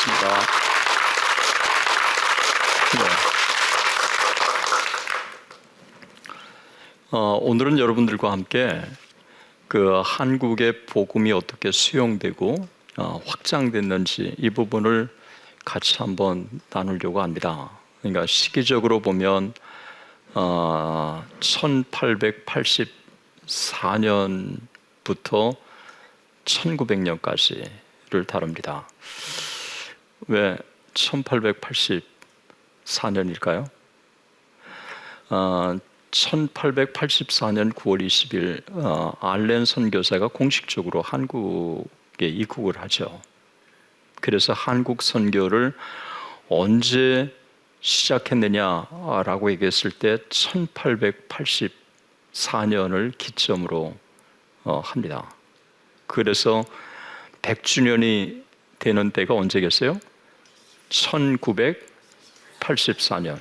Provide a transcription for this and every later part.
반갑습니다. 오늘은 여러분들과 함께 그 한국의 복음이 어떻게 수용되고 확장됐는지 이 부분을 같이 한번 나누려고 합니다. 그러니까 시기적으로 보면 1884년부터 1900년까지를 다룹니다. 왜 1884년일까요? 1884년 9월 20일 알렌 선교사가 공식적으로 한국에 입국을 하죠. 그래서 한국 선교를 언제 시작했느냐라고 얘기했을 때 1884년을 기점으로 합니다. 그래서 100주년이 되는 때가 언제겠어요? 1984년.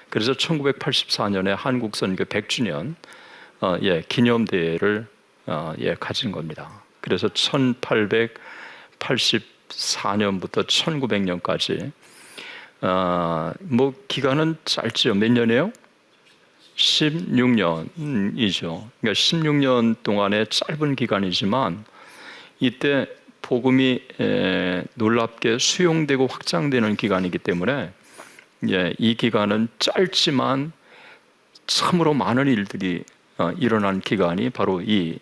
그래서 1984년에 한국 선교 100주년 기념대회를 가진 겁니다. 그래서 1884년부터 1900년까지 기간은 짧죠. 몇 년이에요? 16년이죠. 그러니까 16년 동안의 짧은 기간이지만 이때 복음이 놀랍게 수용되고 확장되는 기간이기 때문에 이 기간은 짧지만 참으로 많은 일들이 일어난 기간이 바로 이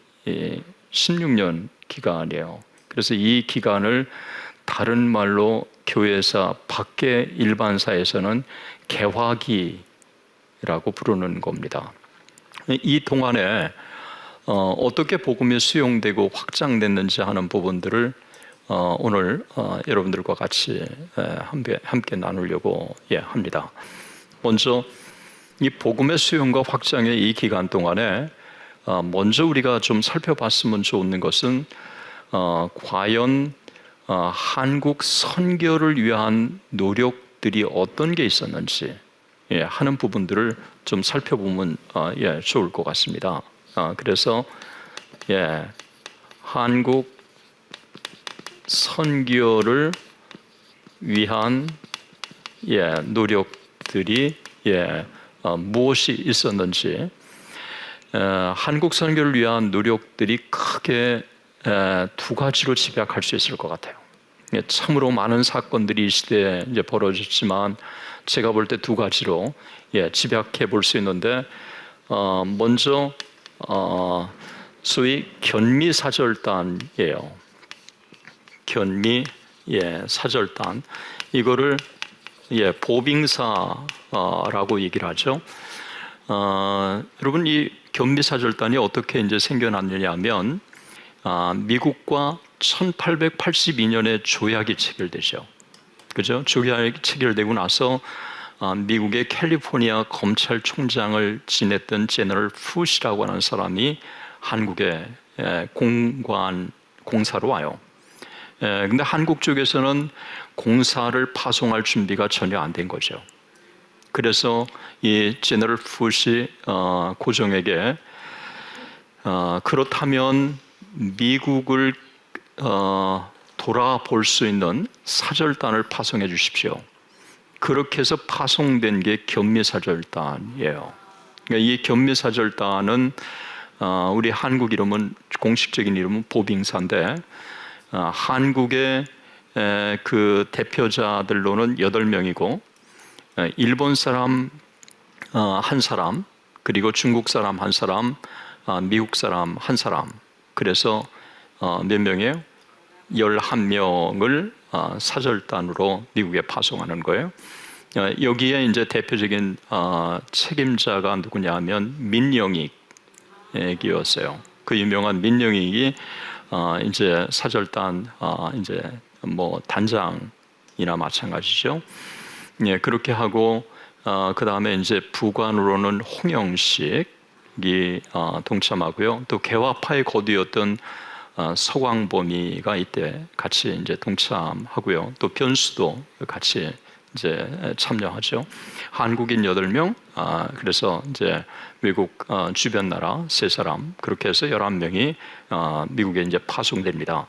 16년 기간이에요. 그래서 이 기간을 다른 말로 교회사 밖의 일반사에서는 개화기라고 부르는 겁니다. 이 동안에 어떻게 복음이 수용되고 확장됐는지 하는 부분들을 오늘 여러분들과 같이 함께 나누려고 합니다. 먼저 이 복음의 수용과 확장의 이 기간 동안에 먼저 우리가 좀 살펴봤으면 좋은 것은 과연 한국 선교를 위한 노력들이 어떤 게 있었는지 하는 부분들을 좀 살펴보면 좋을 것 같습니다. 그래서 한국 선교를 위한 노력들이 무엇이 있었는지, 한국 선교를 위한 노력들이 크게 두 가지로 집약할 수 있을 것 같아요. 참으로 많은 사건들이 이 시대에 이제 벌어졌지만 제가 볼 때 두 가지로 집약해 볼 수 있는데, 먼저 소위 견미사절단이에요. 사절단, 이거를 보빙사라고 얘기를 하죠. 여러분, 이 견미사절단이 어떻게 이제 생겨났느냐 하면 미국과 1882년에 조약이 체결되죠. 그죠? 조약이 체결되고 나서 미국의 캘리포니아 검찰총장을 지냈던 제너럴 푸시라고 하는 사람이 한국에 공사로 와요. 근데 한국 쪽에서는 공사를 파송할 준비가 전혀 안 된 거죠. 그래서 이 제너럴 푸시 고종에게 그렇다면 미국을 돌아볼 수 있는 사절단을 파송해 주십시오. 그렇게 해서 파송된 게 견미사절단이에요. 그러니까 이 견미사절단은 우리 한국 이름은, 공식적인 이름은 보빙사인데, 한국의 그 대표자들로는 8명이고 일본 사람 1사람, 그리고 중국 사람 1사람, 미국 사람 1사람, 그래서 몇 명이에요? 11명을 사절단으로 미국에 파송하는 거예요. 여기에 이제 대표적인 책임자가 누구냐면 민영익이었어요. 그 유명한 민영익이 이제 사절단 이제 단장이나 마찬가지죠. 그렇게 하고 그 다음에 이제 부관으로는 홍영식이 동참하고요. 또 개화파의 거두였던 서광범이가 이때 같이 이제 동참하고요. 또 변수도 같이 이제 참여하죠. 한국인 8명, 그래서 이제 외국 주변 나라 3사람, 그렇게 해서 11명이 미국에 이제 파송됩니다.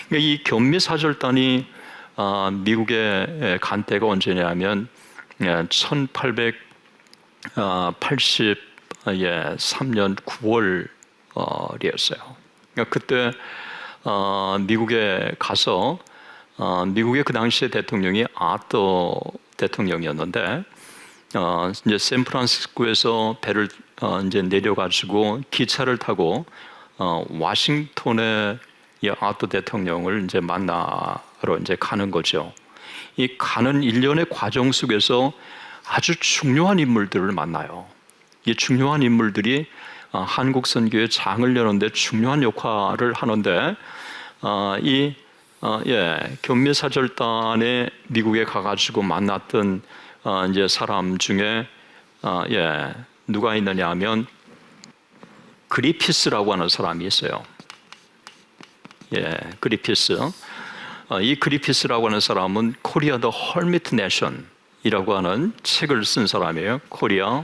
그러니까 이 견미사절단이 미국에 간 때가 언제냐면 1883년 9월이었어요. 그러니까 그때 미국에 가서 미국의 그 당시의 대통령이 아더 대통령이었는데 이제 샌프란시스코에서 배를 이제 내려가지고 기차를 타고 워싱턴에 이 아더 대통령을 이제 만나러 이제 가는 거죠. 이 가는 일련의 과정 속에서 아주 중요한 인물들을 만나요. 이 중요한 인물들이 한국 선교의 장을 여는데 중요한 역할을 하는데 견미사절단에 미국에 가가지고 만났던 이제 사람 중에 누가 있느냐 하면 그리피스라고 하는 사람이 있어요. 그리피스. 이 그리피스라고 하는 사람은 코리아 더 헐미트 내션이라고 하는 책을 쓴 사람이에요. 코리아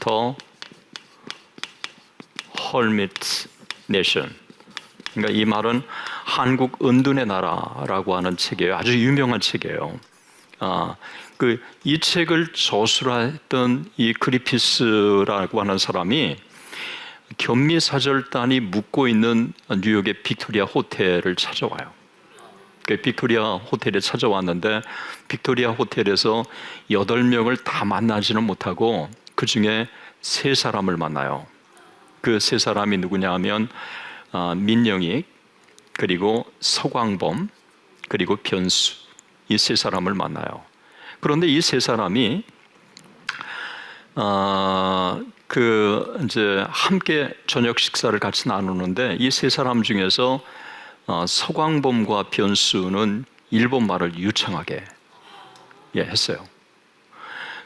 더 헐미트 내션. 그러니까 이 말은 한국 은둔의 나라라고 하는 책이에요. 아주 유명한 책이에요. 이 책을 저술했던 이 그리피스라고 하는 사람이 견미사절단이 묵고 있는 뉴욕의 빅토리아 호텔을 찾아와요. 그 빅토리아 호텔에 찾아왔는데 빅토리아 호텔에서 8명을 다 만나지는 못하고 그 중에 3사람을 만나요. 그 3사람이 누구냐 하면 민영익, 그리고 서광범, 그리고 변수, 이 3사람을 만나요. 그런데 이 3사람이 이제 함께 저녁 식사를 같이 나누는데 이 3사람 중에서 서광범과 변수는 일본 말을 유창하게 했어요.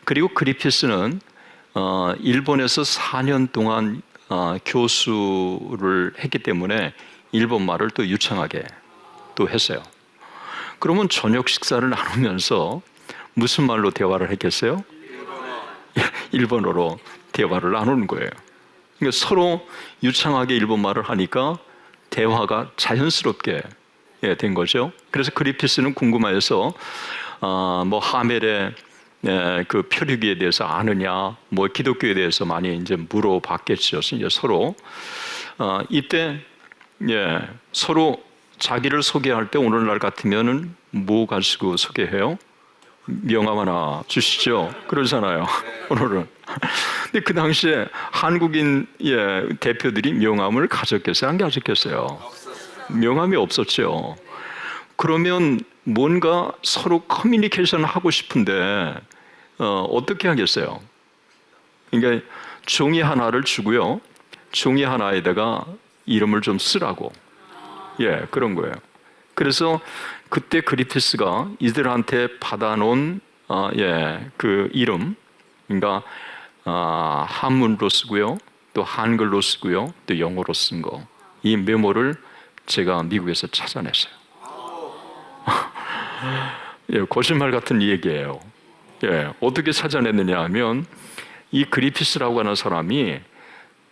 그리고 그리피스는 일본에서 4년 동안 교수를 했기 때문에 일본 말을 또 유창하게 또 했어요. 그러면 저녁 식사를 나누면서 무슨 말로 대화를 했겠어요? 일본어로 대화를 나누는 거예요. 그러니까 서로 유창하게 일본 말을 하니까 대화가 자연스럽게 된 거죠. 그래서 그리피스는 궁금해서 뭐 하멜의 그 표류기에 대해서 아느냐, 뭐 기독교에 대해서 많이 이제 물어봤겠죠. 이제 서로 이때 서로 자기를 소개할 때 오늘날 같으면은 뭐 가지고 소개해요? 명함 하나 주시죠. 그러잖아요. 오늘은. 근데 그 당시에 한국인 대표들이 명함을 가졌겠어요? 안 가졌겠어요? 명함이 없었죠. 그러면 뭔가 서로 커뮤니케이션을 하고 싶은데 어떻게 하겠어요? 그러니까 종이 하나를 주고요. 종이 하나에다가 이름을 좀 쓰라고. 그런 거예요. 그래서 그때 그리피스가 이들한테 받아놓은 그 이름, 그러니까 한문으로 쓰고요, 또 한글로 쓰고요, 또 영어로 쓴 거, 이 메모를 제가 미국에서 찾아냈어요. 거짓말 같은 얘기예요. 어떻게 찾아냈느냐 하면 이 그리피스라고 하는 사람이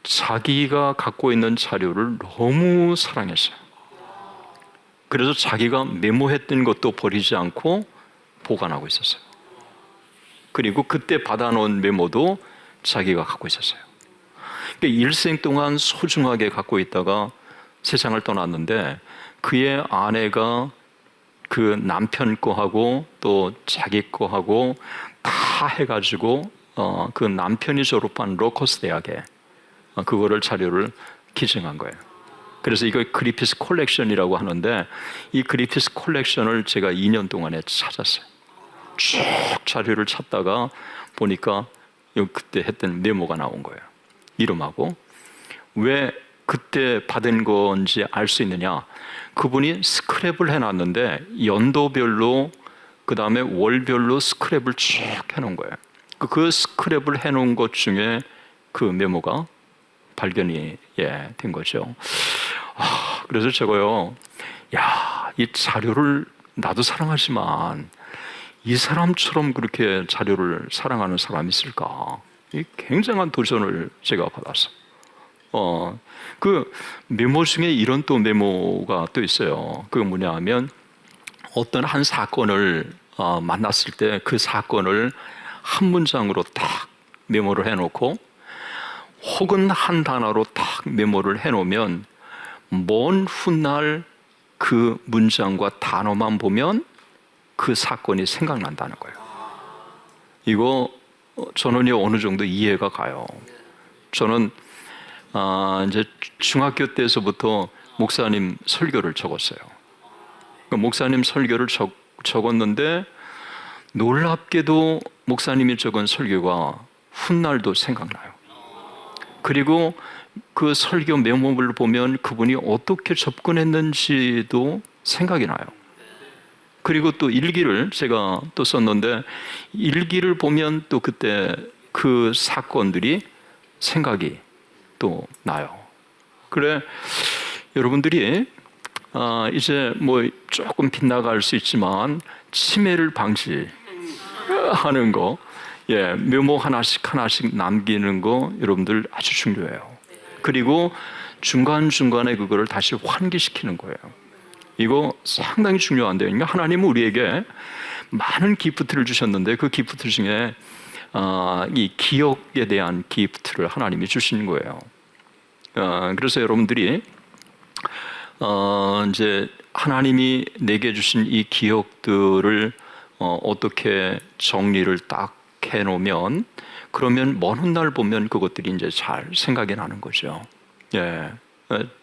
자기가 갖고 있는 자료를 너무 사랑했어요. 그래서 자기가 메모했던 것도 버리지 않고 보관하고 있었어요. 그리고 그때 받아놓은 메모도 자기가 갖고 있었어요. 그러니까 일생 동안 소중하게 갖고 있다가 세상을 떠났는데 그의 아내가 그 남편 거하고 또 자기 거하고 다 해가지고 그 남편이 졸업한 로커스 대학에 그거를 자료를 기증한 거예요. 그래서 이걸 그리피스 컬렉션이라고 하는데 이 그리피스 컬렉션을 제가 2년 동안에 찾았어요. 쭉 자료를 찾다가 보니까 그때 했던 메모가 나온 거예요. 이름하고. 왜 그때 받은 건지 알 수 있느냐? 그분이 스크랩을 해놨는데 연도별로 그 다음에 월별로 스크랩을 쭉 해놓은 거예요. 그 스크랩을 해놓은 것 중에 그 메모가 발견이 된 거죠. 그래서 제가요, 이 자료를 나도 사랑하지만 이 사람처럼 그렇게 자료를 사랑하는 사람이 있을까? 이 굉장한 도전을 제가 받았어요. 그 메모 중에 이런 또 메모가 또 있어요. 그게 뭐냐 하면 어떤 한 사건을 만났을 때 그 사건을 한 문장으로 딱 메모를 해놓고 혹은 한 단어로 딱 메모를 해놓으면 먼 훗날 그 문장과 단어만 보면 그 사건이 생각난다는 거예요. 이거 저는 어느 정도 이해가 가요. 저는 이제 중학교 때서부터 목사님 설교를 적었어요. 목사님 설교를 적었는데 놀랍게도 목사님이 적은 설교가 훗날도 생각나요. 그리고 그 설교 메모를 보면 그분이 어떻게 접근했는지도 생각이 나요. 그리고 또 일기를 제가 또 썼는데 일기를 보면 또 그때 그 사건들이 생각이 또 나요. 그래 여러분들이 이제 뭐 조금 빗나갈 수 있지만 치매를 방지하는 거, 메모 하나씩 남기는 거 여러분들 아주 중요해요. 그리고 중간중간에 그거를 다시 환기시키는 거예요. 이거 상당히 중요한데요. 그러니까 하나님은 우리에게 많은 기프트를 주셨는데 그 기프트 중에 이 기억에 대한 기프트를 하나님이 주시는 거예요. 그래서 여러분들이 이제 하나님이 내게 주신 이 기억들을 어떻게 정리를 딱 해놓으면 그러면 먼 훗날 보면 그것들이 이제 잘 생각이 나는 거죠.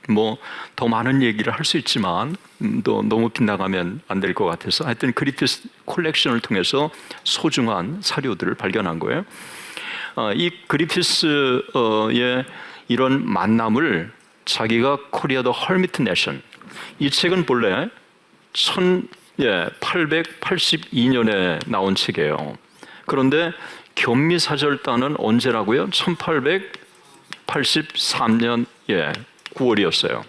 뭐 더 많은 얘기를 할 수 있지만 또 너무 빗나가면 안 될 것 같아서 하여튼 그리피스 콜렉션을 통해서 소중한 사료들을 발견한 거예요. 이 그리피스의 이런 만남을 자기가 코리아 더 헐미트 내션, 이 책은 본래 1882년에 나온 책이에요. 그런데 견미사절단은 언제라고요? 1883년 9월이었어요.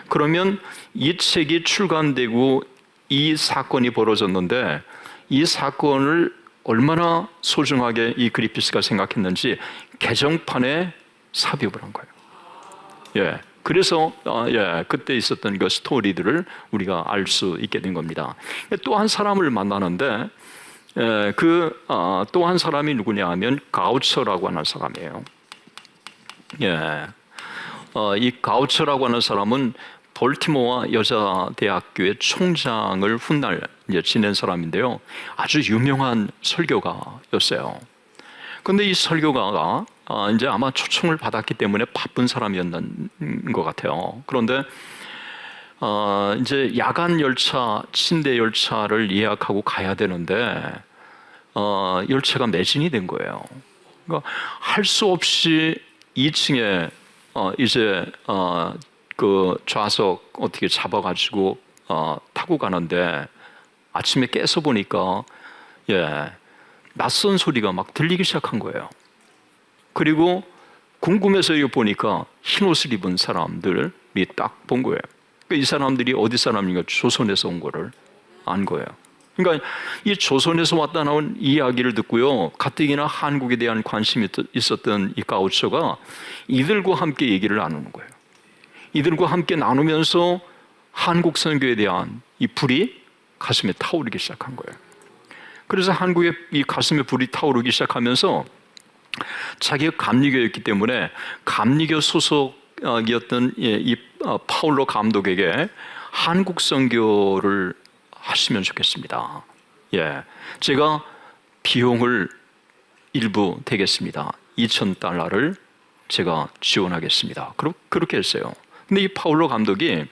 그러면 이 책이 출간되고 이 사건이 벌어졌는데 이 사건을 얼마나 소중하게 이 그리피스가 생각했는지 개정판에 삽입을 한 거예요. 그래서 그때 있었던 그 스토리들을 우리가 알 수 있게 된 겁니다. 또 한 사람을 만나는데 또 한 사람이 누구냐 하면 가우처라고 하는 사람이에요. 이 가우처라고 하는 사람은 볼티모어 여자대학교의 총장을 훗날 이제 지낸 사람인데요. 아주 유명한 설교가였어요. 그런데 이 설교가가 이제 아마 초청을 받았기 때문에 바쁜 사람이었는 것 같아요. 그런데 이제 야간 열차, 침대 열차를 예약하고 가야 되는데 열차가 매진이 된 거예요. 그러니까 할 수 없이 2층에 이제 그 좌석 어떻게 잡아가지고 타고 가는데 아침에 깨서 보니까 낯선 소리가 막 들리기 시작한 거예요. 그리고 궁금해서 이거 보니까 흰 옷을 입은 사람들이 딱 본 거예요. 이 사람들이 어디 사람인가 조선에서 온 거를 안 거예요. 그러니까 이 조선에서 왔다 나온 이야기를 듣고요, 가뜩이나 한국에 대한 관심이 있었던 이 가우처가 이들과 함께 얘기를 나누는 거예요. 이들과 함께 나누면서 한국 선교에 대한 이 불이 가슴에 타오르기 시작한 거예요. 그래서 한국의 이 가슴에 불이 타오르기 시작하면서 자기가 감리교였기 때문에 감리교 소속이었던 이 파울로 감독에게 한국 선교를 하시면 좋겠습니다. 제가 비용을 일부 대겠습니다. 2,000달러를 제가 지원하겠습니다. 그렇게 했어요. 근데 이 파울로 감독이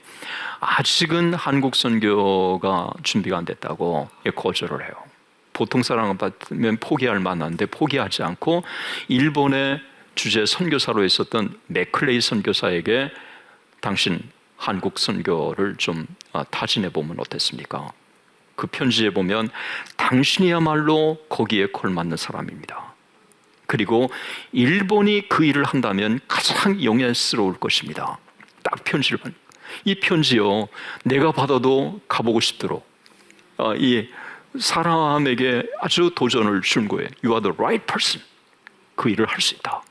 아직은 한국 선교가 준비가 안 됐다고 거절을 해요. 보통 사람 같으면 포기할 만한데 포기하지 않고 일본의 주재 선교사로 있었던 맥클레이 선교사에게 당신 한국 선교를 좀 타진해 보면 어땠습니까? 그 편지에 보면 당신이야말로 거기에 걸맞는 사람입니다. 그리고 일본이 그 일을 한다면 가장 영예스러울 것입니다. 딱 편지를 보니 이 편지요, 내가 받아도 가보고 싶도록 이 사람에게 아주 도전을 준 거예요. You are the right person. 그 일을 할 수 있다.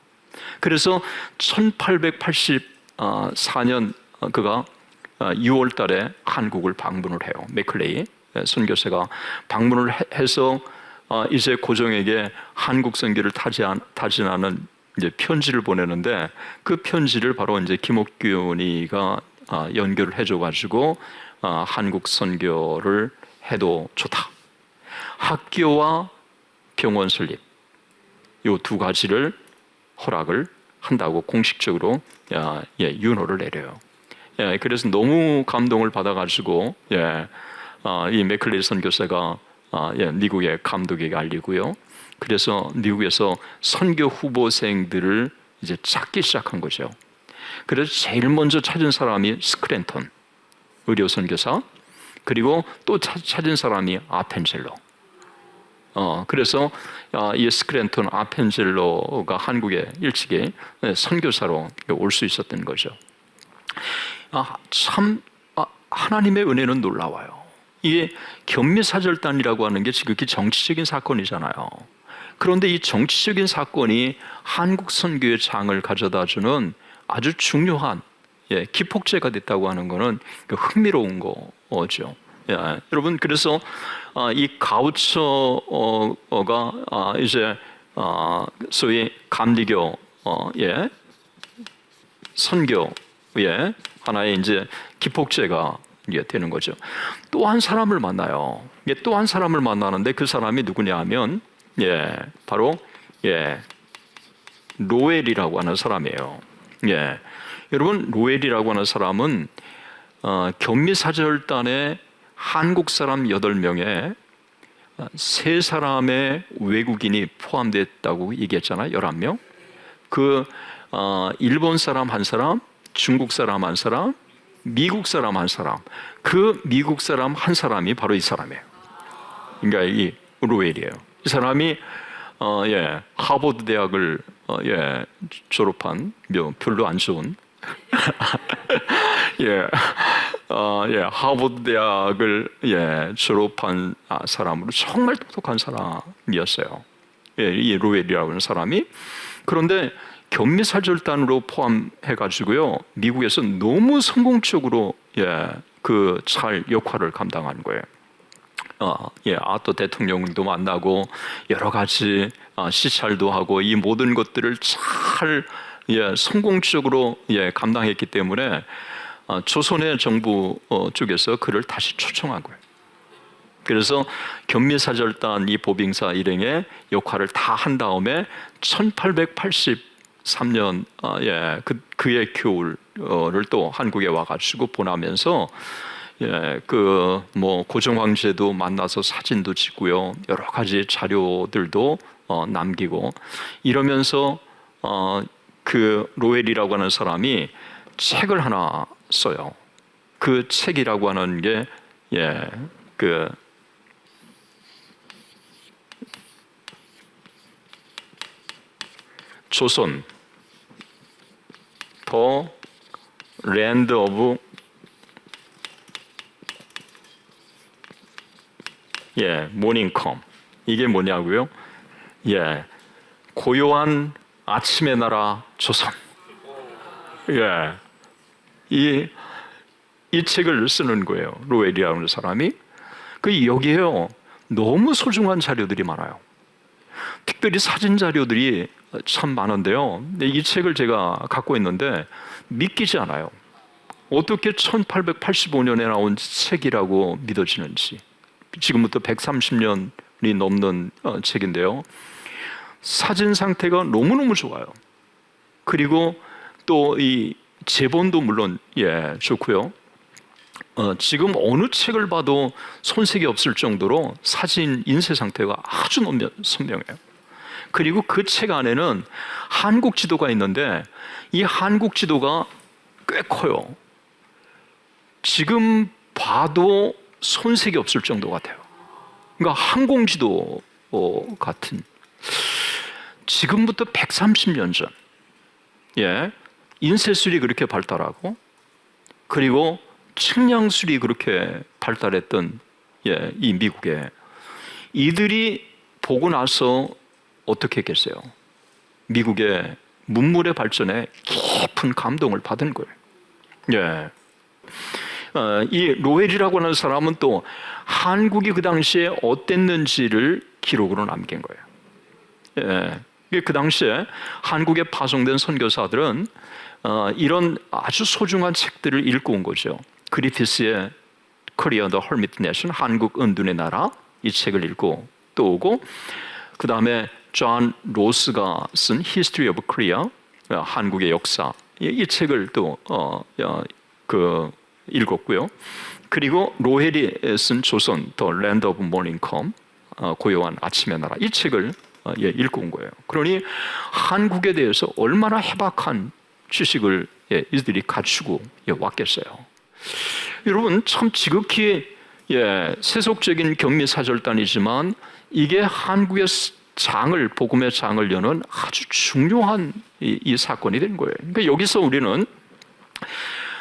그래서 1884년 그가 6월 달에 한국을 방문을 해요. 맥클레이. 선교사가 방문을 해서 이제 고종에게 한국 선교를 타진하는 이제 편지를 보내는데, 그 편지를 바로 이제 김옥균이가 연결을 해줘가지고 한국 선교를 해도 좋다. 학교와 병원 설립, 이 두 가지를 허락을 한다고 공식적으로 윤호를 내려요. 그래서 너무 감동을 받아가지고 이 맥클리 선교사가 미국의 감독에게 알리고요. 그래서 미국에서 선교 후보생들을 이제 찾기 시작한 거죠. 그래서 제일 먼저 찾은 사람이 스크랜턴 의료 선교사, 그리고 또 찾은 사람이 아펜젤로. 그래서 이 스크랜턴 아펜젤로가 한국에 일찍이 선교사로 올 수 있었던 거죠. 참 하나님의 은혜는 놀라워요. 이게 견미사절단이라고 하는 게 지극히 정치적인 사건이잖아요. 그런데 이 정치적인 사건이 한국 선교의 장을 가져다주는 아주 중요한 기폭제가 됐다고 하는 것은 흥미로운 거죠. 여러분, 그래서 이 가우처가 이제 소위 감리교 선교의 하나의 이제 기폭제가 되는 거죠. 또 한 사람을 만나요. 또 한 사람을 만나는데 그 사람이 누구냐 하면 바로 로웰이라고 하는 사람이에요. 여러분, 로웰이라고 하는 사람은 견미사절단에 한국 사람 8명에 3사람의 외국인이 포함됐다고 얘기했잖아요. 11명. 그 일본 사람 1사람, 중국 사람 1사람, 미국 사람 1사람. 그 미국 사람 1사람이 바로 이 사람이에요. 그러니까 이 로웰이에요. 이 사람이 하버드 대학을 졸업한 별로 안 좋은 하버드 대학을 졸업한 사람으로 정말 똑똑한 사람이었어요. 이 로웰이라고 하는 사람이. 그런데 견미사절단으로 포함해가지고요, 미국에서 너무 성공적으로 그 잘 역할을 감당한 거예요. 또 대통령도 만나고 여러 가지 시찰도 하고 이 모든 것들을 잘 성공적으로 감당했기 때문에 조선의 정부 쪽에서 그를 다시 초청한 거예요. 그래서 견미사절단 이 보빙사 일행의 역할을 다 한 다음에 1883년 그의 교훈을 또 한국에 와가지고 보내면서 그 뭐 고종 황제도 만나서 사진도 찍고요, 여러 가지 자료들도 남기고 이러면서 그 로웰이라고 하는 사람이 책을 하나 써요. 그 책이라고 하는 게 그 조선 더 랜드 오브 모닝컴. 이게 뭐냐고요? 고요한 아침의 나라 조선. 이 책을 쓰는 거예요. 로웰이라는 사람이. 그 여기에요, 너무 소중한 자료들이 많아요. 특별히 사진 자료들이 참 많은데요. 이 책을 제가 갖고 있는데 믿기지 않아요. 어떻게 1885년에 나온 책이라고 믿어지는지. 지금부터 130년이 넘는 책인데요. 사진 상태가 너무너무 좋아요. 그리고 또 이 제본도 물론 좋고요. 지금 어느 책을 봐도 손색이 없을 정도로 사진 인쇄 상태가 아주 선명해요. 그리고 그 책 안에는 한국 지도가 있는데 이 한국 지도가 꽤 커요. 지금 봐도 손색이 없을 정도 같아요. 그러니까 항공지도 같은. 지금부터 130년 전 인쇄술이 그렇게 발달하고, 그리고 측량술이 그렇게 발달했던 이 미국에, 이들이 보고 나서 어떻게 했겠어요? 미국의 문물의 발전에 깊은 감동을 받은 거예요. 이 로웰이라고 하는 사람은 또 한국이 그 당시에 어땠는지를 기록으로 남긴 거예요. 그 당시에 한국에 파송된 선교사들은 이런 아주 소중한 책들을 읽고 온 거죠. 그리피스의 Korea the Hermit Nation, 한국 은둔의 나라, 이 책을 읽고 또 오고, 그 다음에 존 로스가 쓴 History of Korea, 한국의 역사, 이 책을 또 읽었고요. 그리고 로헬이 쓴 조선 The Land of Morning Come, 고요한 아침의 나라, 이 책을 읽고 온 거예요. 그러니 한국에 대해서 얼마나 해박한 지식을 이들이 갖추고 왔겠어요. 여러분, 참 지극히 세속적인 경미사절단이지만 이게 한국의 복음의 장을 여는 아주 중요한 이 사건이 된 거예요. 그러니까 여기서 우리는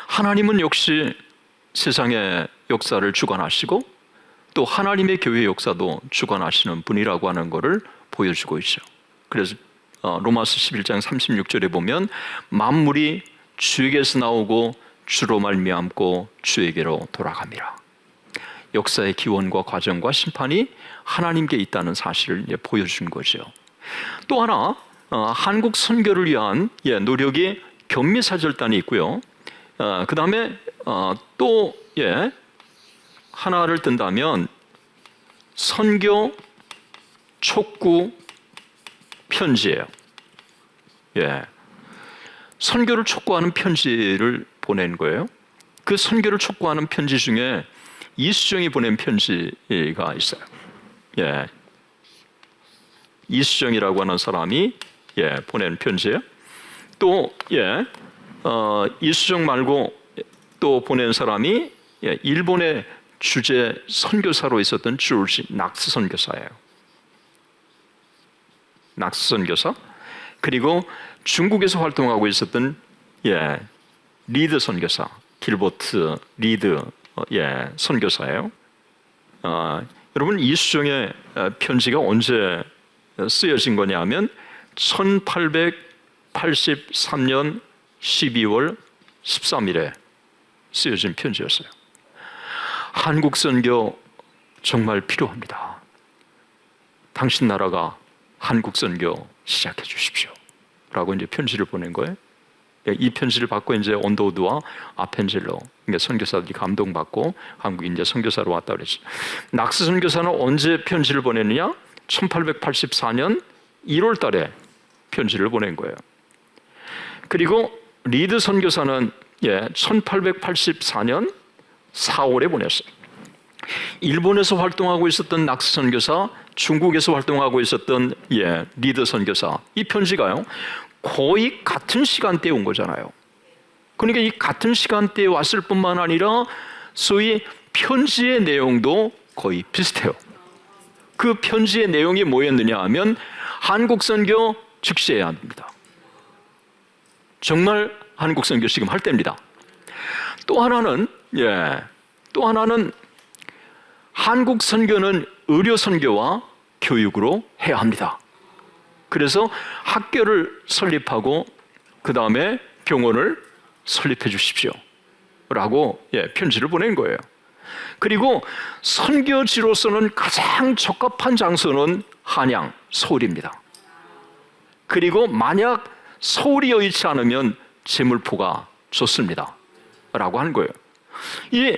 하나님은 역시 세상의 역사를 주관하시고 또 하나님의 교회 역사도 주관하시는 분이라고 하는 것을 보여주고 있죠. 그래서 로마서 11장 36절에 보면 만물이 주에게서 나오고 주로 말미암고 주에게로 돌아갑니다. 역사의 기원과 과정과 심판이 하나님께 있다는 사실을 보여준 거죠. 또 하나, 한국 선교를 위한 노력이 경미사절단이 있고요. 그 다음에 또 하나를 든다면 선교 촉구 편지예요. 선교를 촉구하는 편지를 보낸 거예요. 그 선교를 촉구하는 편지 중에 이수정이 보낸 편지가 있어요. 이수정이라고 하는 사람이 보낸 편지예요. 또 이수정 말고 또 보낸 사람이 일본의 주재 선교사로 있었던 주울시 낙스 선교사예요. 낙스 선교사. 그리고 중국에서 활동하고 있었던 리드 선교사, 길버트 리드 선교사예요. 여러분, 이수정의 편지가 언제 쓰여진 거냐면 1883년 12월 13일에 쓰여진 편지였어요. 한국 선교 정말 필요합니다. 당신 나라가 한국 선교 시작해 주십시오. 라고 이제 편지를 보낸 거예요. 이 편지를 받고 이제 온도우드와 아펜젤로 선교사들이 감동받고 한국에 이제 선교사로 왔다 그랬죠. 낙스 선교사는 언제 편지를 보냈느냐? 1884년 1월 달에 편지를 보낸 거예요. 그리고 리드 선교사는 1884년 4월에 보냈어요. 일본에서 활동하고 있었던 낙스 선교사, 중국에서 활동하고 있었던 리드 선교사, 이 편지가요 거의 같은 시간대에 온 거잖아요. 그러니까 이 같은 시간대에 왔을 뿐만 아니라 소위 편지의 내용도 거의 비슷해요. 그 편지의 내용이 뭐였느냐 하면 한국 선교 즉시해야 합니다. 정말 한국 선교 지금 할 때입니다. 또 하나는 한국 선교는 의료 선교와 교육으로 해야 합니다. 그래서 학교를 설립하고 그 다음에 병원을 설립해 주십시오 라고 편지를 보낸 거예요. 그리고 선교지로서는 가장 적합한 장소는 한양, 서울입니다. 그리고 만약 서울이 여의치 않으면 제물포가 좋습니다 라고 한 거예요. 이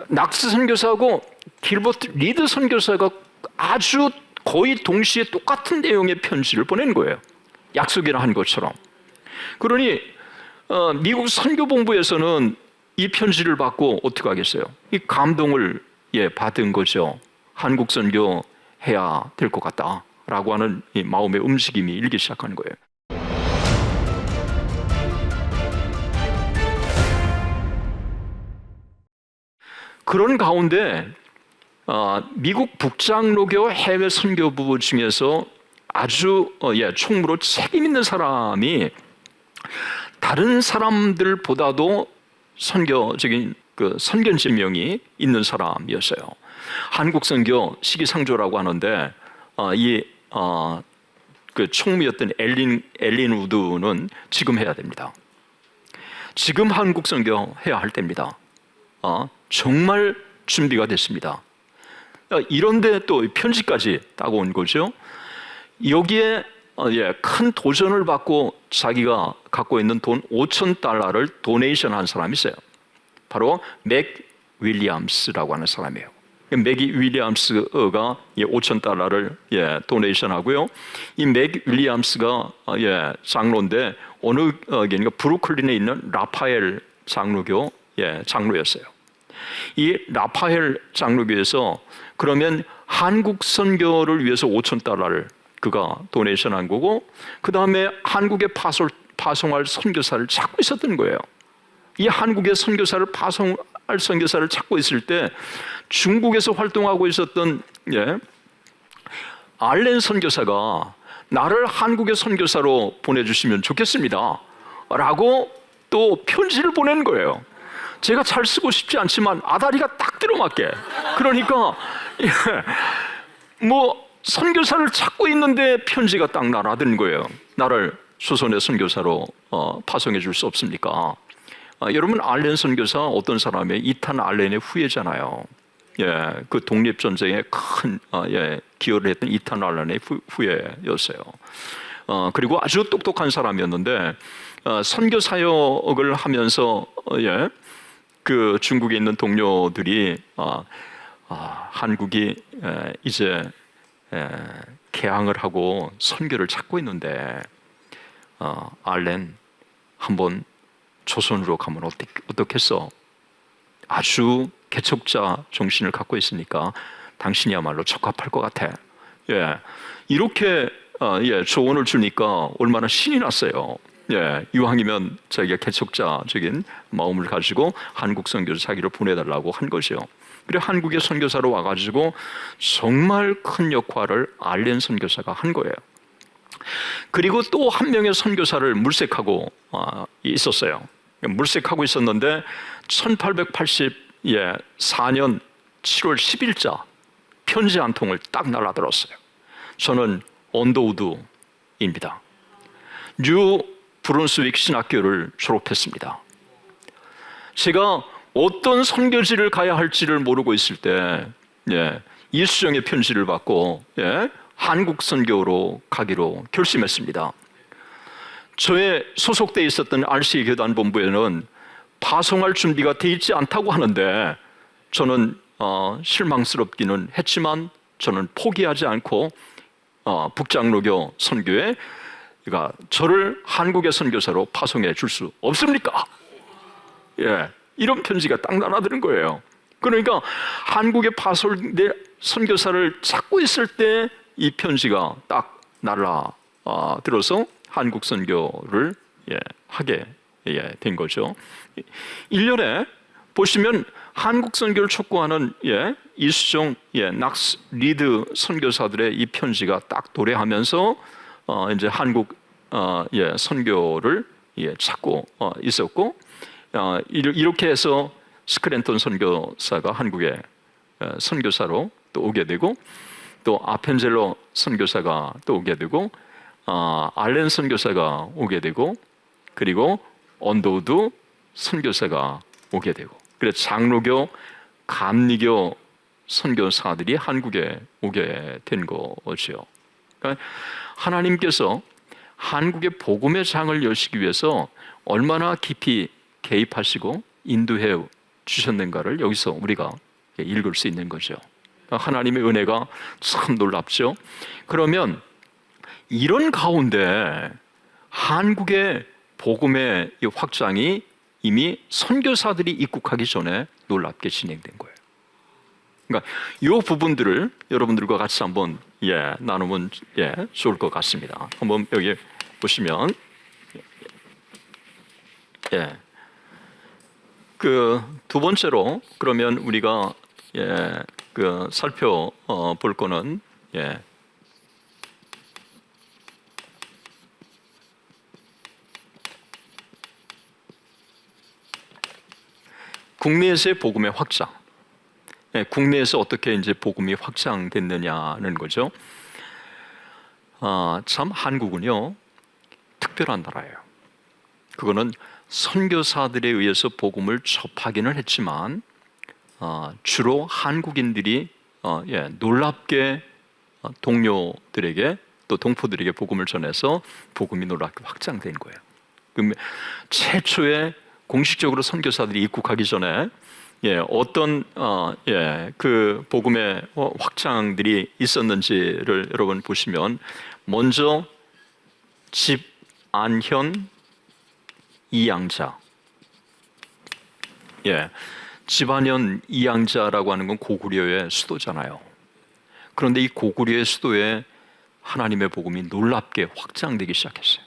낙스 선교사하고 길버트 리드 선교사가 아주 거의 동시에 똑같은 내용의 편지를 보낸 거예요. 약속이라 한 것처럼. 그러니 미국 선교본부에서는 이 편지를 받고 어떻게 하겠어요? 이 감동을 받은 거죠. 한국 선교 해야 될 것 같다라고 하는 이 마음의 움직임이 일기 시작하는 거예요. 그런 가운데 미국 북장로교 해외 선교부 중에서 아주 총무로 책임 있는 사람이 다른 사람들보다도 선교적인 선견지명이 있는 사람이었어요. 한국 선교 시기상조라고 하는데 그 총무였던 엘린 우드는 지금 해야 됩니다. 지금 한국 선교 해야 할 때입니다. 정말 준비가 됐습니다. 이런데 또 편지까지 딱 온 거죠. 여기에 큰 도전을 받고 자기가 갖고 있는 돈 $5,000를 도네이션 한 사람이 있어요. 바로 맥 윌리엄스라고 하는 사람이에요. 맥 윌리엄스가 $5,000를 도네이션 하고요. 이 맥 윌리엄스가 장로인데 어느 교회인가 브루클린에 있는 라파엘 장로교 장로였어요. 이 라파엘 장로교에서 그러면 한국 선교를 위해서 $5,000를 그가 도네이션 한 거고, 그 다음에 한국에 파송할 선교사를 찾고 있었던 거예요. 이 한국의 선교사를 파송할 선교사를 찾고 있을 때 중국에서 활동하고 있었던 알렌 선교사가 나를 한국의 선교사로 보내주시면 좋겠습니다 라고 또 편지를 보낸 거예요. 제가 잘 쓰고 싶지 않지만 아다리가 딱 들어맞게, 그러니까 뭐 선교사를 찾고 있는데 편지가 딱 날아든 거예요. 나를 조선의 선교사로 파송해 줄 수 없습니까? 여러분, 알렌 선교사 어떤 사람이에요? 이탄 알렌의 후예잖아요. 그 독립전쟁에 큰 기여를 했던 이탄 알렌의 후예였어요. 그리고 아주 똑똑한 사람이었는데 선교 사역을 하면서 그 중국에 있는 동료들이 한국이 이제 개항을 하고 선교를 찾고 있는데 알렌 한번 조선으로 가면 어떻겠어? 아주 개척자 정신을 갖고 있으니까 당신이야말로 적합할 것 같아. 이렇게 조언을 주니까 얼마나 신이 났어요. 이왕이면 자기가 개척자적인 마음을 가지고 한국 선교사 자기를 보내달라고 한 것이요. 그래 한국의 선교사로 와가지고 정말 큰 역할을 알렌 선교사가 한 거예요. 그리고 또 한 명의 선교사를 물색하고 있었어요. 물색하고 있었는데 1884년 7월 10일자 편지 한 통을 딱 날아들었어요. 저는 언더우드입니다. 뉴 브룬스윅 신학교를 졸업했습니다. 제가 어떤 선교지를 가야 할지를 모르고 있을 때 이수정의 편지를 받고 한국 선교로 가기로 결심했습니다. 저의 소속되어 있었던 RC 교단본부에는 파송할 준비가 되어 있지 않다고 하는데 저는 실망스럽기는 했지만 저는 포기하지 않고 북장로교 선교에 저를 한국의 선교사로 파송해 줄 수 없습니까? 이런 편지가 딱 날아드는 거예요. 그러니까 한국에 파송될 선교사를 찾고 있을 때 이 편지가 딱 날아들어서 한국 선교를 하게 된 거죠. 1년에 보시면 한국 선교를 촉구하는 이수종, 낙스, 리드 선교사들의 이 편지가 딱 도래하면서 이제 한국 선교를 찾고 있었고, 이렇게 해서 스크랜턴 선교사가 한국에 선교사로 또 오게 되고, 또 아펜젤로 선교사가 또 오게 되고, 알렌 선교사가 오게 되고, 그리고 언더우드 선교사가 오게 되고, 그래서 장로교, 감리교 선교사들이 한국에 오게 된 거죠. 그러니까 하나님께서 한국의 복음의 장을 여시기 위해서 얼마나 깊이 개입하시고 인도해 주셨는가를 여기서 우리가 읽을 수 있는 거죠. 하나님의 은혜가 참 놀랍죠. 그러면 이런 가운데 한국의 복음의 확장이 이미 선교사들이 입국하기 전에 놀랍게 진행된 거예요. 그러니까 이 부분들을 여러분들과 같이 한번 나누면 좋을 것 같습니다. 한번 여기 보시면 그 두 번째로 그러면 우리가 그 살펴볼 거는 국내에서의 복음의 확장. 국내에서 어떻게 이제 복음이 확장됐느냐는 거죠. 참 한국은요 특별한 나라예요. 그거는 선교사들에 의해서 복음을 접하기는 했지만 주로 한국인들이 놀랍게 동료들에게 또 동포들에게 복음을 전해서 복음이 놀랍게 확장된 거예요. 그럼 최초의 공식적으로 선교사들이 입국하기 전에 어떤 그 복음의 확장들이 있었는지를 여러분 보시면, 먼저 집안현 이양자. 집안현 이양자라고 하는 건 고구려의 수도잖아요. 그런데 이 고구려의 수도에 하나님의 복음이 놀랍게 확장되기 시작했어요.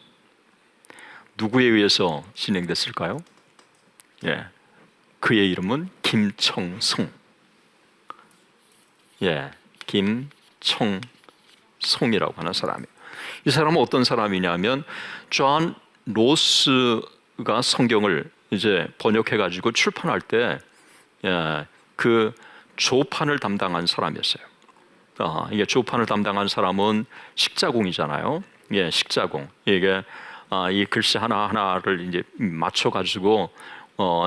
누구에 의해서 진행됐을까요? 그의 이름은 김청송. 김청송이라고 하는 사람이에요. 이 사람은 어떤 사람이냐면, 존 로스가 성경을 이제 번역해가지고 출판할 때 그 조판을 담당한 사람이었어요. 이게 조판을 담당한 사람은 식자공이잖아요. 식자공. 이게 이 글씨 하나하나를 이제 맞춰가지고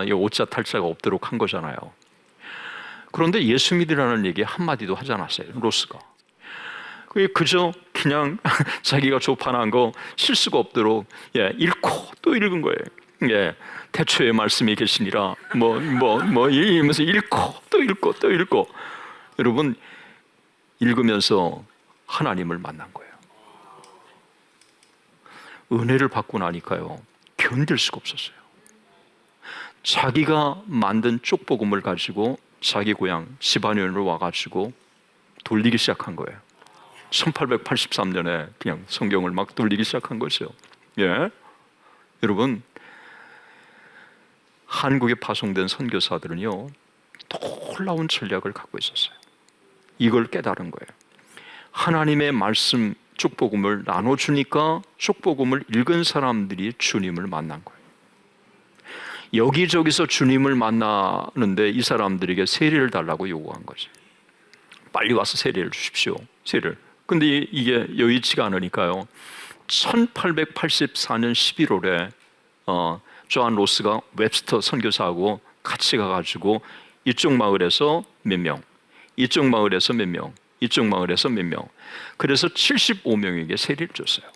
이 오자 탈자가 없도록 한 거잖아요. 그런데 예수 믿으라는 얘기 한마디도 하지 않았어요, 로스가. 그저 그냥 자기가 조판한 거 실수가 없도록 읽고 또 읽은 거예요. 태초에 말씀이 계시니라 이러면서 읽고 또 읽고 또 읽고. 여러분, 읽으면서 하나님을 만난 거예요. 은혜를 받고 나니까요, 견딜 수가 없었어요. 자기가 만든 쪽복음을 가지고 자기 고향 집안으로 와가지고 돌리기 시작한 거예요. 1883년에 그냥 성경을 막 돌리기 시작한 거죠. 여러분, 한국에 파송된 선교사들은요, 놀라운 전략을 갖고 있었어요. 이걸 깨달은 거예요. 하나님의 말씀 쪽복음을 나눠주니까 쪽복음을 읽은 사람들이 주님을 만난 거예요. 여기저기서 주님을 만나는데 이 사람들에게 세례를 달라고 요구한 거죠. 빨리 와서 세례를 주십시오. 세례를. 근데 이게 여의치가 않으니까요, 1884년 11월에 존 로스가 웹스터 선교사하고 같이 가가지고 이쪽 마을에서 몇 명, 이쪽 마을에서 몇 명, 이쪽 마을에서 몇 명, 그래서 75명에게 세례를 줬어요.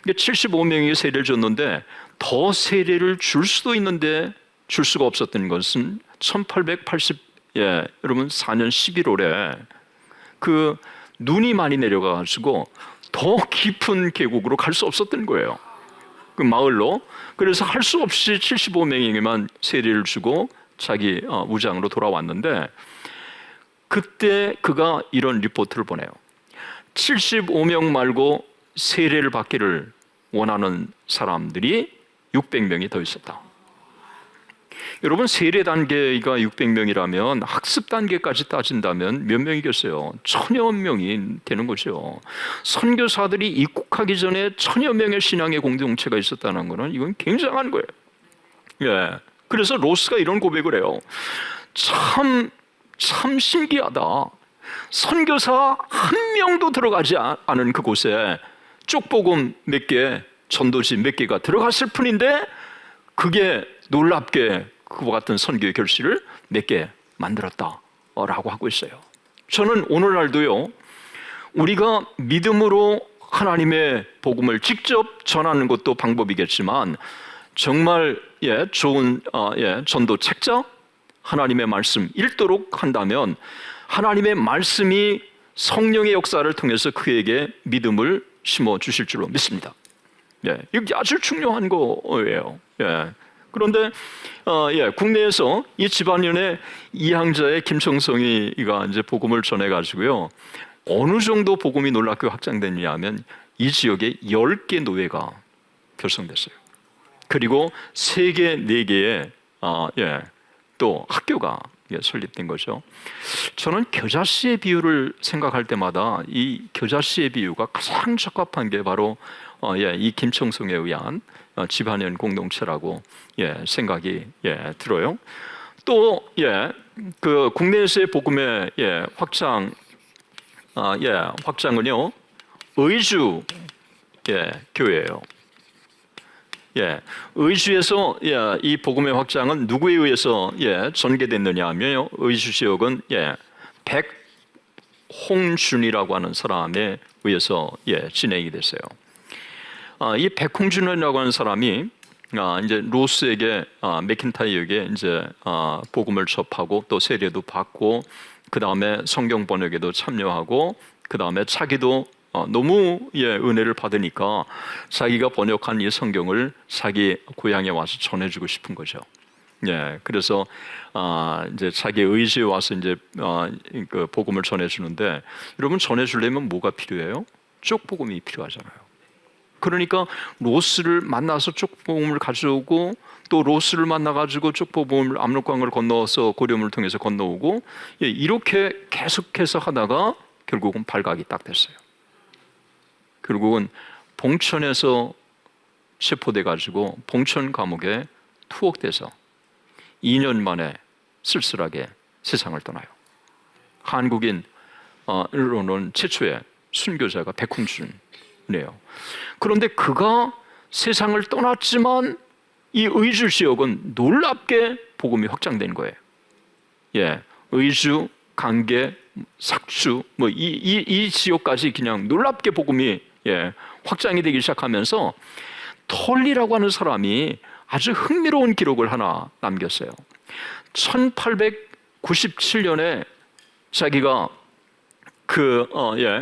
75명에게 세례를 줬는데 더 세례를 줄 수도 있는데 줄 수가 없었던 것은 1880 4년 11월에 그 눈이 많이 내려가지고 더 깊은 계곡으로 갈 수 없었던 거예요, 그 마을로. 그래서 할 수 없이 75명에게만 세례를 주고 자기 우장으로 돌아왔는데, 그때 그가 이런 리포트를 보내요. 75명 말고 세례를 받기를 원하는 사람들이 600명이 더 있었다. 여러분, 세례 단계가 600명이라면 학습 단계까지 따진다면 몇 명이겠어요? 1000여 명이 되는 거죠. 선교사들이 입국하기 전에 1000여 명의 신앙의 공동체가 있었다는 것은 이건 굉장한 거예요. 그래서 로스가 이런 고백을 해요. 참 신기하다. 선교사 한 명도 들어가지 않은 그곳에 쪽복음 몇 개, 전도지 몇 개가 들어갔을 뿐인데 그게 놀랍게 그와 같은 선교의 결실을 몇 개 만들었다라고 하고 있어요. 저는 오늘날도요, 우리가 믿음으로 하나님의 복음을 직접 전하는 것도 방법이겠지만, 정말 좋은 전도 책자, 하나님의 말씀 읽도록 한다면 하나님의 말씀이 성령의 역사를 통해서 그에게 믿음을 심어 주실 줄로 믿습니다. 이게 아주 중요한 거예요. 그런데 국내에서 이 집안연의 이양자의 김청성이가 이제 복음을 전해가지고요, 어느 정도 복음이 놀랍게 확장됐냐면 이 지역에 10개 노회가 결성됐어요. 그리고 3개, 4개의 또 학교가 설립된 거죠. 저는 겨자씨의 비유를 생각할 때마다 이 겨자씨의 비유가 가장 적합한 게 바로 이 김청송에 의한 집안연 공동체라고 생각이 들어요. 또 그 국내에서의 복음의 확장은요, 의주 교회예요. 의주에서 이 복음의 확장은 누구에 의해서 전개됐느냐 하면요, 의주 지역은 백홍준이라고 하는 사람에 의해서 진행이 됐어요. 이 백홍준이라고 하는 사람이 이제 로스에게 맥킨타이어에게 이제 복음을 접하고 또 세례도 받고 그 다음에 성경 번역에도 참여하고 그 다음에 자기도 너무 은혜를 받으니까 자기가 번역한 이 성경을 자기 고향에 와서 전해주고 싶은 거죠. 그래서 이제 자기 의지에 와서 이제 그 복음을 전해주는데, 여러분 전해주려면 뭐가 필요해요? 쪽복음이 필요하잖아요. 그러니까 로스를 만나서 쪽복음을 가져오고 또 로스를 만나가지고 쪽복음을 압록강을 건너서 고려문을 통해서 건너오고 이렇게 계속해서 하다가 결국은 발각이 딱 됐어요. 결국은 봉천에서 체포돼 가지고 봉천 감옥에 투옥돼서 2년 만에 쓸쓸하게 세상을 떠나요. 한국인으로는 최초의 순교자가 백홍준이에요. 그런데 그가 세상을 떠났지만 이 의주 지역은 놀랍게 복음이 확장된 거예요. 의주, 강계, 삭주 이 지역까지 그냥 놀랍게 복음이 확장이 되기 시작하면서 톨리라고 하는 사람이 아주 흥미로운 기록을 하나 남겼어요. 1897년에 자기가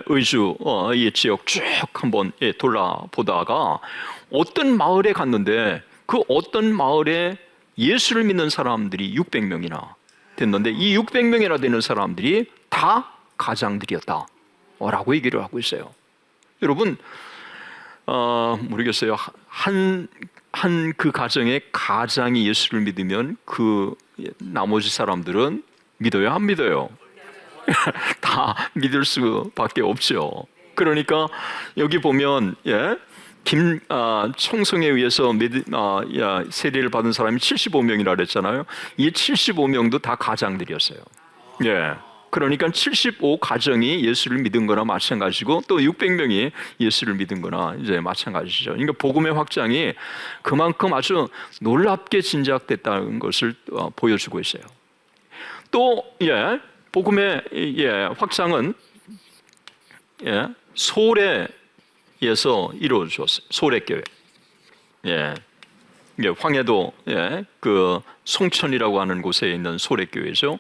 의주 이 지역 쭉 한번 돌아보다가 어떤 마을에 갔는데 그 어떤 마을에 예수를 믿는 사람들이 600명이나 됐는데 이 600명이나 되는 사람들이 다 가장들이었다 라고 얘기를 하고 있어요. 여러분 모르겠어요. 한 그 가정의 가장이 예수를 믿으면 그 나머지 사람들은 믿어요, 안 믿어요? 다 믿을 수밖에 없죠. 그러니까 여기 보면 총성에 의해서 세례를 받은 사람이 75명이라 그랬잖아요. 이 75명도 다 가장들이었어요. 그러니까 75 가정이 예수를 믿은 거나 마찬가지고 또 600명이 예수를 믿은 거나 이제 마찬가지죠. 그러니까 복음의 확장이 그만큼 아주 놀랍게 진작됐다는 것을 보여주고 있어요. 또 복음의 확장은 소래에서 이루어졌어요. 소래교회. 황해도 그 송천이라고 하는 곳에 있는 소래교회죠.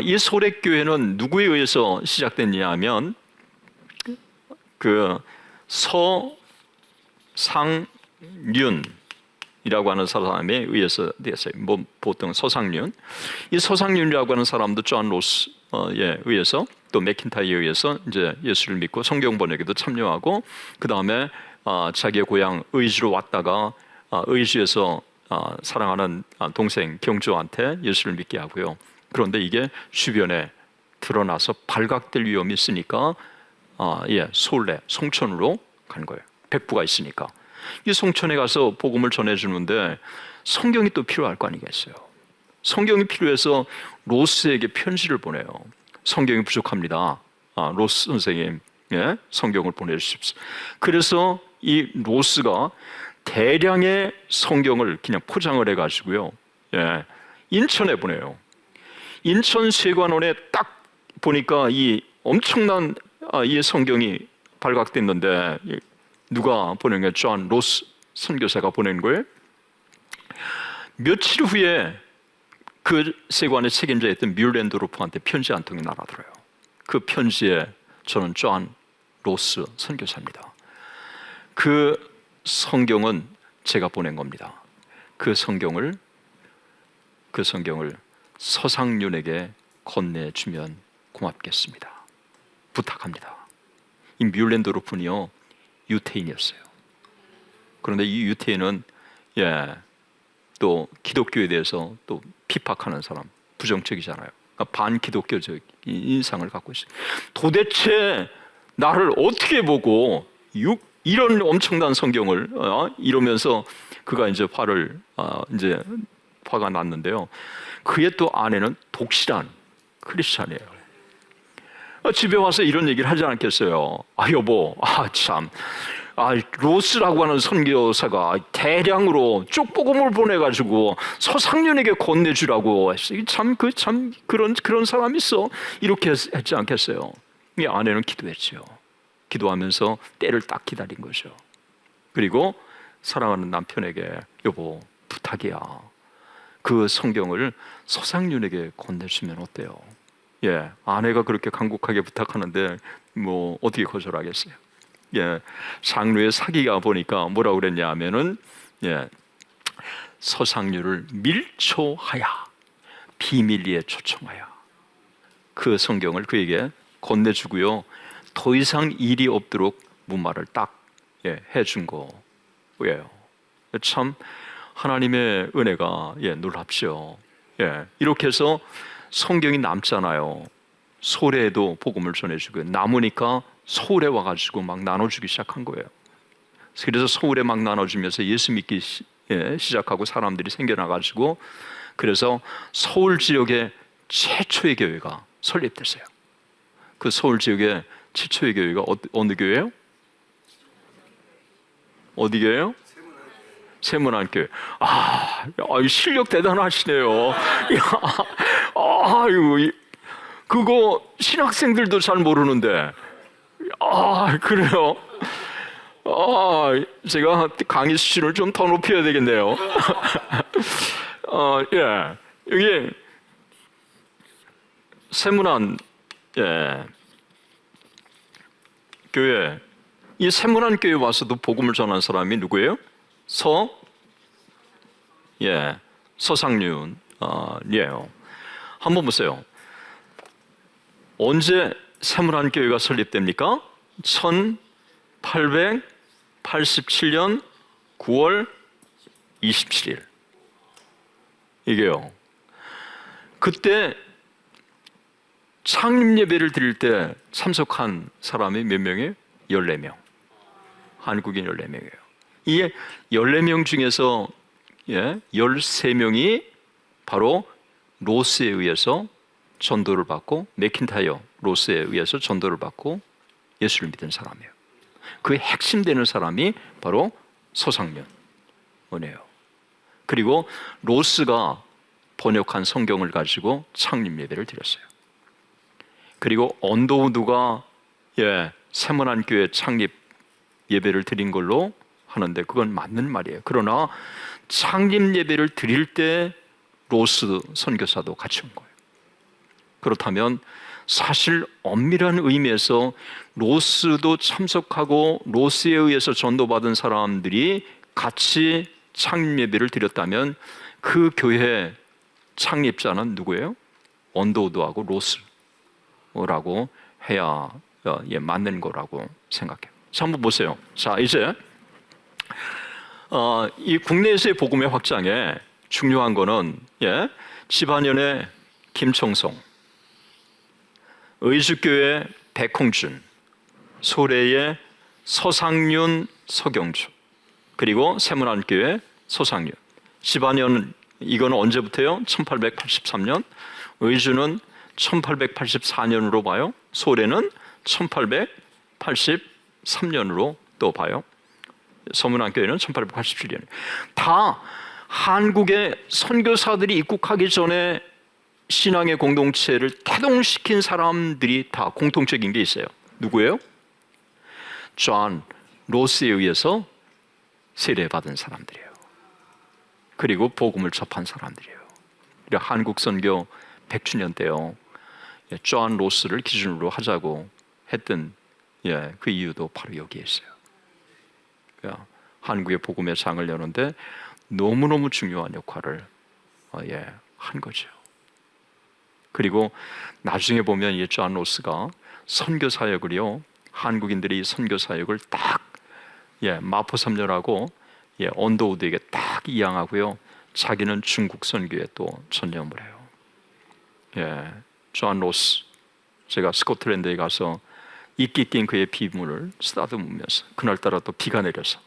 이 소래교회는 누구에 의해서 시작됐냐 하면 그 서상륜이라고 하는 사람에 의해서 되었어요. 보통 서상륜. 이 서상륜이라고 하는 사람도 존 로스에 의해서 또 맥킨타이어에 의해서 이제 예수를 믿고 성경 번역에도 참여하고 그 다음에 자기의 고향 의주로 왔다가 의주에서 사랑하는 동생 경주한테 예수를 믿게 하고요. 그런데 이게 주변에 드러나서 발각될 위험이 있으니까 소래, 송천으로 간 거예요. 백부가 있으니까. 이 송천에 가서 복음을 전해주는데 성경이 또 필요할 거 아니겠어요. 성경이 필요해서 로스에게 편지를 보내요. 성경이 부족합니다. 로스 선생님, 성경을 보내주십시오. 그래서 이 로스가 대량의 성경을 그냥 포장을 해가지고요, 인천에 보내요. 인천 세관원에 딱 보니까 이 엄청난 이 성경이 발각됐는데 누가 보낸 거예요? 존 로스 선교사가 보낸 거예요. 며칠 후에 그 세관의 책임자였던 뮬렌도르프한테 편지 한 통이 날아들어요. 그 편지에 저는 존 로스 선교사입니다. 그 성경은 제가 보낸 겁니다. 그 성경을 서상륜에게 건네주면 고맙겠습니다. 부탁합니다. 이 뮬렌도르프는요 유태인이었어요. 그런데 이 유태인은 또 기독교에 대해서 또 핍박하는 사람, 부정적이잖아요. 그러니까 반기독교적 인상을 갖고 있어요. 도대체 나를 어떻게 보고 이런 엄청난 성경을 이러면서 그가 이제 화가 났는데요. 그의 또 아내는 독실한 크리스찬이에요. 집에 와서 이런 얘기를 하지 않겠어요. 여보, 참 로스라고 하는 선교사가 대량으로 쪽복음을 보내가지고 서상윤에게 건네주라고 했어요. 참 그런 사람이 있어. 이렇게 했지 않겠어요? 이 아내는 기도했죠. 기도하면서 때를 딱 기다린 거죠. 그리고 사랑하는 남편에게 여보 부탁이야. 그 성경을 서상윤에게 건네주면 어때요? 예, 아내가 그렇게 간곡하게 부탁하는데 뭐 어떻게 거절하겠어요? 예, 장로의 사기가 보니까 뭐라고 그랬냐 하면은 서상률을 밀초하여 비밀리에 초청하여 그 성경을 그에게 건네주고요. 더 이상 일이 없도록 문말을 딱 해준 거예요. 참 하나님의 은혜가 놀랍죠. 이렇게 해서 성경이 남잖아요. 소래에도 복음을 전해주고 남으니까 서울에 와가지고 막 나눠주기 시작한 거예요. 그래서 서울에 막 나눠주면서 예수 믿기 시작하고 사람들이 생겨나가지고 그래서 서울 지역에 최초의 교회가 설립됐어요. 그 서울 지역의 최초의 교회가 어느 교회예요? 어디 교회예요? 세문안교회. 실력 대단하시네요. 그거 신학생들도 잘 모르는데. 그래요? 제가 강의 수준을 좀 더 높여야 되겠네요. 여기 세문안 교회, 이 세문안 교회 와서도 복음을 전한 사람이 누구예요? 서상윤이에요. 한번 보세요. 언제 세문안 교회가 설립됩니까? 1887년 9월 27일. 이게요. 그때 창립 예배를 드릴 때 참석한 사람이 몇 명이에요? 14명. 한국인 14명이에요. 이 14명 중에서 13명이 바로 로스에 의해서 전도를 받고 맥킨타이어 로스에 의해서 전도를 받고 예수를 믿은 사람이에요. 그 핵심 되는 사람이 바로 서상윤이에요. 그리고 로스가 번역한 성경을 가지고 창립 예배를 드렸어요. 그리고 언더우드가 세문안 교회 창립 예배를 드린 걸로 하는데 그건 맞는 말이에요. 그러나 창립 예배를 드릴 때 로스 선교사도 같이 온 거예요. 그렇다면 사실 엄밀한 의미에서 로스도 참석하고 로스에 의해서 전도받은 사람들이 같이 창립 예배를 드렸다면 그 교회 창립자는 누구예요? 언더우드하고 로스라고 해야 맞는 거라고 생각해요. 자, 한번 보세요. 자, 이제 이 국내에서의 복음의 확장에 중요한 거는 집안연의 김청송, 의주교회 백홍준, 소래의 서상윤, 서경주, 그리고 세문안교회 서상윤. 집안연 이거는 언제부터요? 1883년. 의주는 1884년으로 봐요. 소래는 1883년으로 또 봐요. 서문안교회는 1887년. 다 한국의 선교사들이 입국하기 전에 신앙의 공동체를 태동시킨 사람들이 다 공통적인 게 있어요. 누구예요? 존 로스에 의해서 세례받은 사람들이에요. 그리고 복음을 접한 사람들이에요. 한국 선교 100주년 때요, 존 로스를 기준으로 하자고 했던 그 이유도 바로 여기에 있어요. 한국의 복음의 장을 여는데 너무너무 중요한 역할을 한 거죠. 그리고 나중에 보면 이 존 로스가 선교 사역을요, 한국인들이 선교 사역을 딱 마포삼년하고 언더우드에게 딱 이양하고요, 자기는 중국 선교에 또 전념을 해요. 존 로스, 제가 스코틀랜드에 가서 이끼 낀 그의 비문을 쓰다듬으면서 그날따라 또 비가 내려서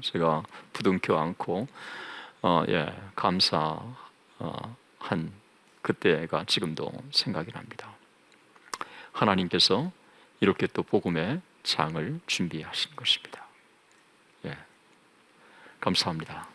제가 부둥켜 안고 감사한 그때가 지금도 생각이 납니다. 하나님께서 이렇게 또 복음의 장을 준비하신 것입니다. 예, 감사합니다.